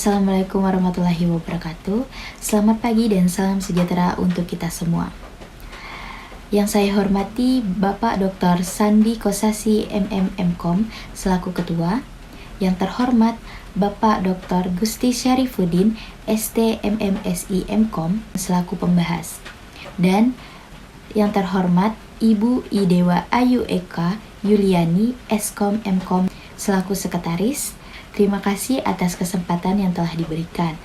Assalamualaikum warahmatullahi wabarakatuh. Selamat pagi dan salam sejahtera untuk kita semua. Yang saya hormati Bapak Dr. Sandi Kosasi MM.Com selaku Ketua. Yang terhormat Bapak Dr. Gusti Syarifuddin ST MMSI M.Com selaku pembahas. Dan yang terhormat Ibu Idewa Ayu Eka Yuliani Eskom M.Com selaku sekretaris. Terima kasih atas kesempatan yang telah diberikan.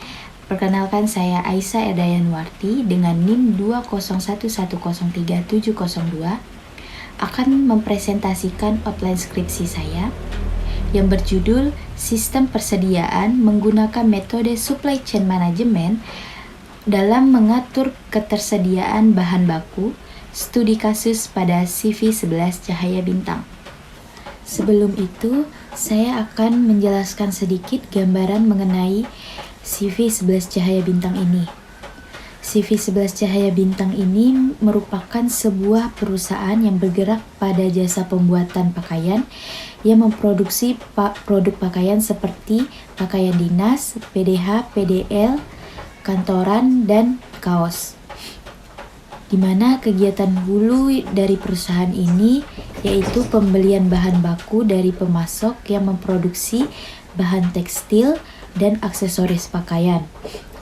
Perkenalkan, saya Aisyah Erdayanwarti dengan NIM 201103702 akan mempresentasikan outline skripsi saya yang berjudul Sistem Persediaan Menggunakan Metode Supply Chain Management dalam Mengatur Ketersediaan Bahan Baku, Studi Kasus pada CV 11 Cahaya Bintang. Sebelum itu, saya akan menjelaskan sedikit gambaran mengenai CV 11 Cahaya Bintang ini. CV 11 Cahaya Bintang ini merupakan sebuah perusahaan yang bergerak pada jasa pembuatan pakaian yang memproduksi produk pakaian seperti pakaian dinas, PDH, PDL, kantoran, dan kaos. Di mana kegiatan hulu dari perusahaan ini yaitu pembelian bahan baku dari pemasok yang memproduksi bahan tekstil dan aksesoris pakaian.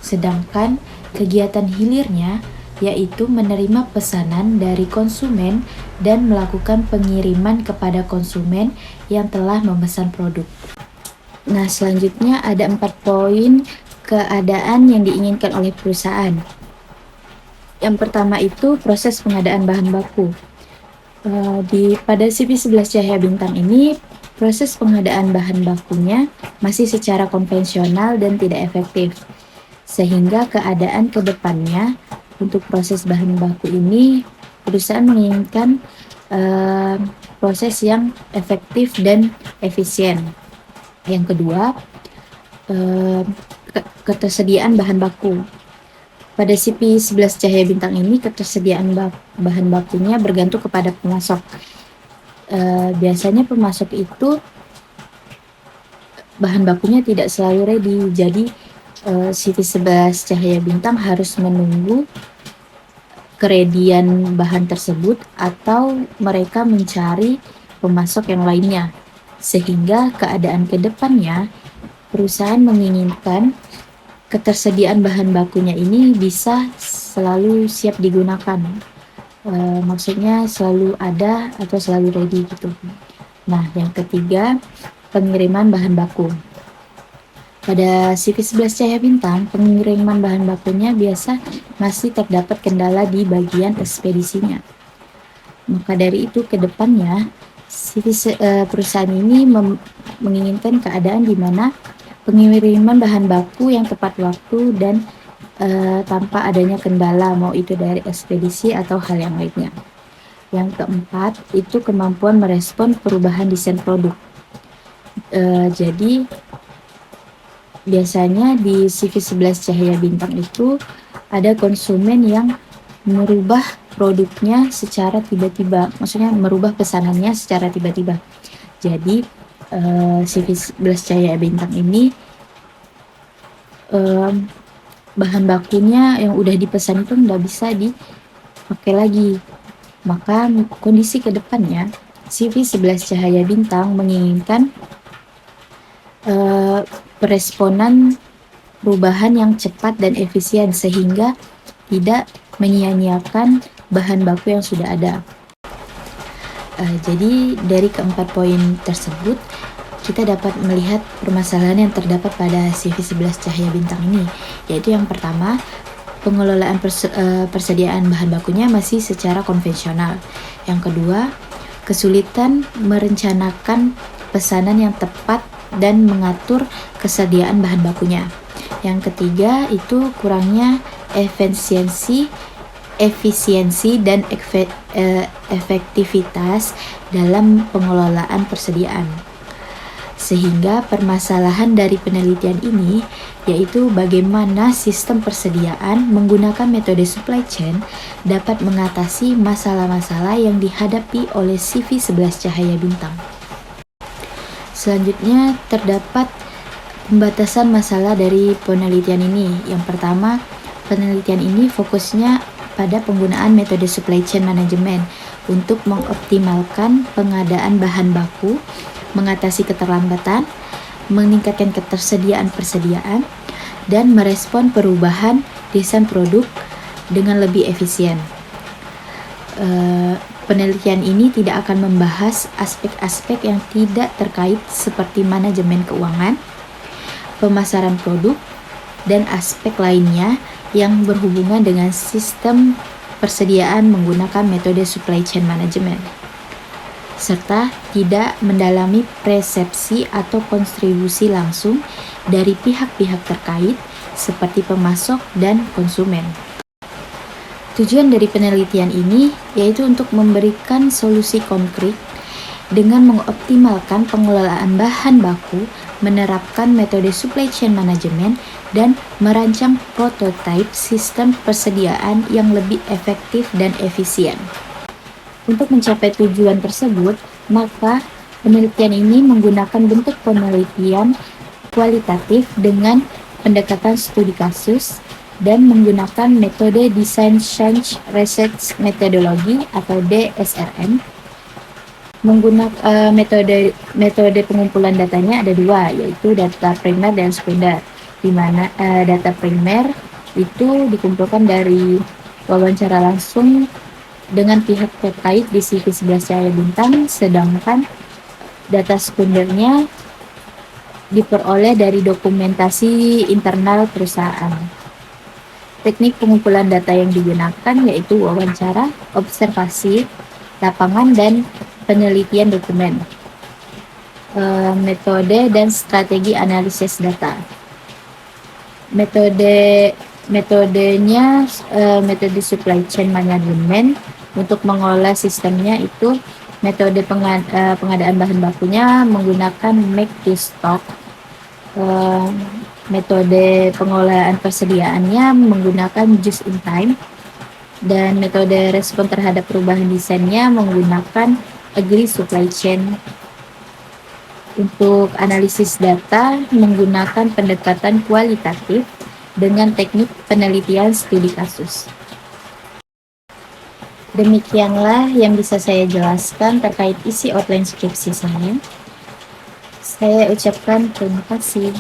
Sedangkan kegiatan hilirnya yaitu menerima pesanan dari konsumen dan melakukan pengiriman kepada konsumen yang telah memesan produk. Nah, selanjutnya ada 4 poin keadaan yang diinginkan oleh perusahaan. Yang pertama itu proses pengadaan bahan baku. Pada CV 11 Cahaya Bintang ini, proses pengadaan bahan bakunya masih secara konvensional dan tidak efektif. Sehingga keadaan ke depannya untuk proses bahan baku ini, perusahaan menginginkan proses yang efektif dan efisien. Yang kedua, ketersediaan bahan baku. Pada CV 11 Cahaya Bintang ini, ketersediaan bahan bakunya bergantung kepada pemasok. Biasanya pemasok itu bahan bakunya tidak selalu ready, jadi CV 11 Cahaya Bintang harus menunggu keredian bahan tersebut atau mereka mencari pemasok yang lainnya. Sehingga keadaan ke depannya, perusahaan menginginkan ketersediaan bahan bakunya ini bisa selalu siap digunakan. Maksudnya selalu ada atau selalu ready gitu. Nah, yang ketiga, pengiriman bahan baku. Pada CV 11 Cahaya Bintang, pengiriman bahan bakunya biasa masih terdapat kendala di bagian ekspedisinya. Maka dari itu ke depannya, perusahaan ini menginginkan keadaan di mana pengiriman bahan baku yang tepat waktu dan tanpa adanya kendala, mau itu dari ekspedisi atau hal yang lainnya. Yang keempat, itu kemampuan merespon perubahan desain produk. Jadi, biasanya di CV 11 Cahaya Bintang itu ada konsumen yang merubah produknya secara tiba-tiba, maksudnya merubah pesanannya secara tiba-tiba. Jadi, CV 11 Cahaya Bintang ini bahan bakunya yang udah dipesan itu nggak bisa dipakai lagi. Maka kondisi kedepannya CV 11 Cahaya Bintang menginginkan peresponan perubahan yang cepat dan efisien sehingga tidak menyia-nyiakan bahan baku yang sudah ada. Jadi dari keempat poin tersebut kita dapat melihat permasalahan yang terdapat pada CV 11 Cahaya Bintang ini, yaitu yang pertama, pengelolaan persediaan bahan bakunya masih secara konvensional. Yang kedua, kesulitan merencanakan pesanan yang tepat dan mengatur kesediaan bahan bakunya. Yang ketiga, itu kurangnya efisiensi dan efektivitas dalam pengelolaan persediaan. Sehingga permasalahan dari penelitian ini yaitu bagaimana sistem persediaan menggunakan metode supply chain dapat mengatasi masalah-masalah yang dihadapi oleh CV 11 Cahaya Bintang. Selanjutnya terdapat Pembatasan masalah dari penelitian ini. Yang pertama, penelitian ini fokusnya pada penggunaan metode supply chain management untuk mengoptimalkan pengadaan bahan baku, mengatasi keterlambatan, meningkatkan persediaan, dan merespon perubahan desain produk dengan lebih efisien. Penelitian ini tidak akan membahas aspek-aspek yang tidak terkait seperti manajemen keuangan, pemasaran produk, dan aspek lainnya yang berhubungan dengan sistem persediaan menggunakan metode supply chain management, serta tidak mendalami persepsi atau kontribusi langsung dari pihak-pihak terkait seperti pemasok dan konsumen. Tujuan dari penelitian ini yaitu untuk memberikan solusi konkret dengan mengoptimalkan pengelolaan bahan baku, menerapkan metode supply chain management, dan merancang prototipe sistem persediaan yang lebih efektif dan efisien. Untuk mencapai tujuan tersebut, maka penelitian ini menggunakan bentuk penelitian kualitatif dengan pendekatan studi kasus dan menggunakan metode Design Change Research Methodology atau DSRM. Menggunakan metode pengumpulan datanya ada dua, yaitu data primer dan sekunder. Di mana data primer itu dikumpulkan dari wawancara langsung dengan pihak terkait di situs 11 Cahaya Bintang, sedangkan data sekundernya diperoleh dari dokumentasi internal perusahaan. Teknik pengumpulan data yang digunakan yaitu wawancara, observasi lapangan, dan penelitian dokumen. Metode dan strategi analisis data. Metodenya metode supply chain management. Untuk mengolah sistemnya itu metode pengadaan bahan bakunya menggunakan make to stock. Metode pengolahan persediaannya menggunakan just in time, dan metode respon terhadap perubahan desainnya menggunakan agree supply chain. Untuk analisis data menggunakan pendekatan kualitatif dengan teknik penelitian studi kasus. Demikianlah yang bisa saya jelaskan terkait isi outline skripsi saya. Saya ucapkan terima kasih.